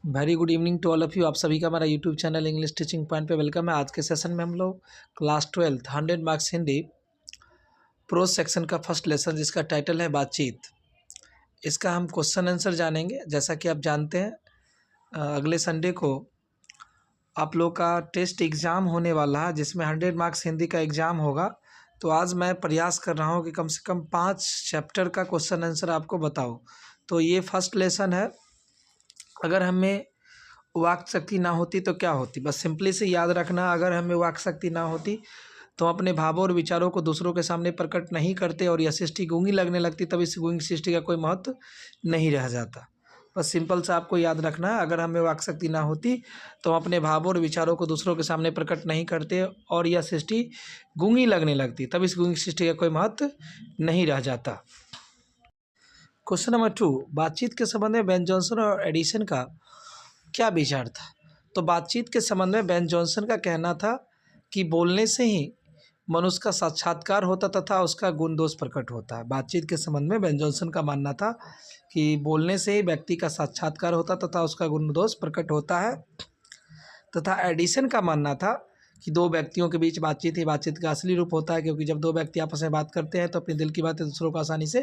Very good evening to all of you. आप सभी का हमारा YouTube channel English teaching point पे वेलकम है। आज के सेशन में हम लोग class 12 100 marks Hindi prose section का फर्स्ट लेसन जिसका टाइटल है बातचीत, इसका हम क्वेश्चन आंसर जानेंगे। जैसा कि आप जानते हैं अगले संडे को आप लोग का टेस्ट एग्ज़ाम होने वाला है जिसमें 100 मार्क्स हिंदी का एग्ज़ाम होगा। तो आज मैं प्रयास कर रहा हूँ कि कम से कम 5 चैप्टर का क्वेश्चन आंसर आपको बताऊँ। तो ये फर्स्ट लेसन है। अगर हमें वाक शक्ति ना होती तो क्या होती, बस सिंपली से याद रखना। अगर हमें वाक शक्ति ना होती तो अपने भावों और विचारों को दूसरों के सामने प्रकट नहीं करते और यह सृष्टि गूंगी लगने लगती, तब इस गूंगी सृष्टि का कोई महत्व नहीं रह जाता। बस सिंपल से आपको याद रखना है। अगर हमें वाक शक्ति ना होती तो हम अपने भावों और विचारों को दूसरों के सामने प्रकट नहीं करते और यह सृष्टि गूंगी लगने लगती, तब इस गूंगी सृष्टि का कोई महत्व नहीं रह जाता। क्वेश्चन नंबर 2, बातचीत के संबंध में बेन जॉनसन और एडिसन का क्या विचार था। तो बातचीत के संबंध में बेन जॉनसन का कहना था कि बोलने से ही मनुष्य का साक्षात्कार होता तथा उसका गुण दोष प्रकट होता है। बातचीत के संबंध में बेन जॉनसन का मानना था कि बोलने से ही व्यक्ति का साक्षात्कार होता तथा उसका गुण दोष प्रकट होता है, तथा एडिसन का मानना था कि दो व्यक्तियों के बीच बातचीत ही बातचीत का असली रूप होता है, क्योंकि जब दो व्यक्ति आपस में बात करते हैं तो अपने दिल की बातें दूसरों को आसानी से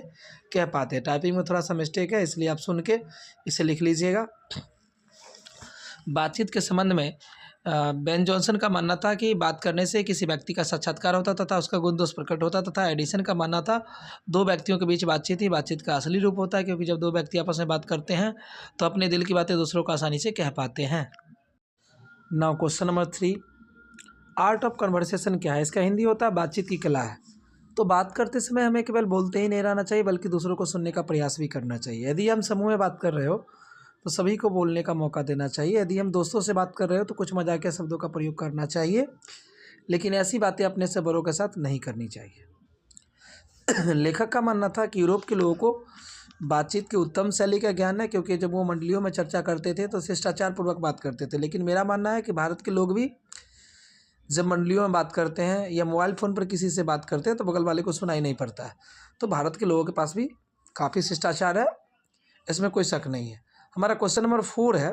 कह पाते हैं। टाइपिंग में थोड़ा सा मिस्टेक है, इसलिए आप सुन के इसे लिख लीजिएगा। बातचीत के संबंध में बेन जॉनसन का मानना था कि बात करने से किसी व्यक्ति का साक्षात्कार होता तथा उसका गुण दोष प्रकट होता, तथा एडिसन का मानना था दो व्यक्तियों के बीच बातचीत ही बातचीत का असली रूप होता है, क्योंकि जब दो व्यक्ति आपस में बात करते हैं तो अपने दिल की बातें दूसरों को आसानी से कह पाते हैं। Now question number 3, art of conversation क्या है। इसका हिंदी होता है बातचीत की कला है। तो बात करते समय हमें केवल बोलते ही नहीं रहना चाहिए बल्कि दूसरों को सुनने का प्रयास भी करना चाहिए। यदि हम समूह में बात कर रहे हो तो सभी को बोलने का मौका देना चाहिए। यदि हम दोस्तों से बात कर रहे हो तो कुछ मजाकिया शब्दों का प्रयोग करना चाहिए, लेकिन ऐसी बातें अपने से बड़ों के साथ नहीं करनी चाहिए। लेखक का मानना था कि यूरोप के लोगों को बातचीत की उत्तम शैली का ज्ञान है, क्योंकि जब वो मंडलियों में चर्चा करते थे तो शिष्टाचार पूर्वक बात करते थे। लेकिन मेरा मानना है कि भारत के लोग भी जब मंडलियों में बात करते हैं या मोबाइल फ़ोन पर किसी से बात करते हैं तो बगल वाले को सुनाई नहीं पड़ता है। तो भारत के लोगों के पास भी काफ़ी शिष्टाचार है, इसमें कोई शक नहीं है। हमारा क्वेश्चन नंबर 4 है,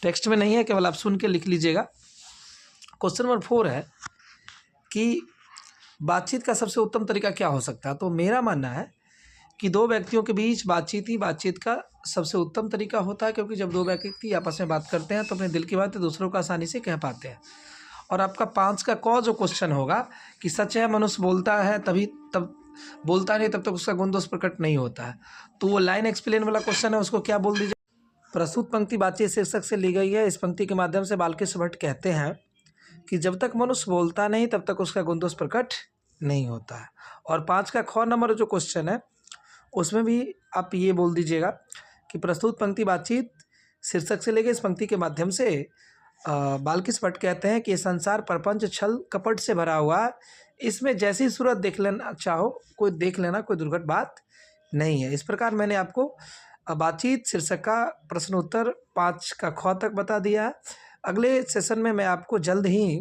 टेक्स्ट में नहीं है, केवल आप सुन के लिख लीजिएगा। क्वेश्चन नंबर 4 है कि बातचीत का सबसे उत्तम तरीका क्या हो सकता है। तो मेरा मानना है कि दो व्यक्तियों के बीच बातचीत ही बातचीत का सबसे उत्तम तरीका होता है, क्योंकि जब दो व्यक्ति आपस में बात करते हैं तो अपने दिल की बातें दूसरों को आसानी से कह पाते हैं। और आपका 5 का क जो क्वेश्चन होगा कि सच है मनुष्य बोलता है तब बोलता नहीं तब तक उसका गुण दोष प्रकट नहीं होता है। तो वो लाइन एक्सप्लेन वाला क्वेश्चन है, उसको क्या बोल दीजिए। प्रस्तुत पंक्ति बातचीत शीर्षक से ली गई है। इस पंक्ति के माध्यम से बाल्किश भट्ट कहते हैं कि जब तक मनुष्य बोलता नहीं तब तक उसका गुण दोष प्रकट नहीं होता है। और 5 का ख नंबर जो क्वेश्चन है उसमें भी आप ये बोल दीजिएगा कि प्रस्तुत पंक्ति बातचीत शीर्षक से लेकर इस पंक्ति के माध्यम से बाल्किश भट्ट कहते हैं कि ये संसार प्रपंच छल कपट से भरा हुआ है, इसमें जैसी सूरत देख लेना चाहो कोई देख लेना, कोई दुर्घट बात नहीं है। इस प्रकार मैंने आपको बातचीत शीर्षक का प्रश्न उत्तर 5 का ख तक बता दिया है। अगले सेशन में मैं आपको जल्द ही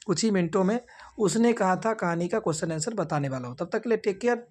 कुछ ही मिनटों में उसने कहा था कहानी का क्वेश्चन आंसर बताने वाला हूँ। तब तक के लिए टेक केयर।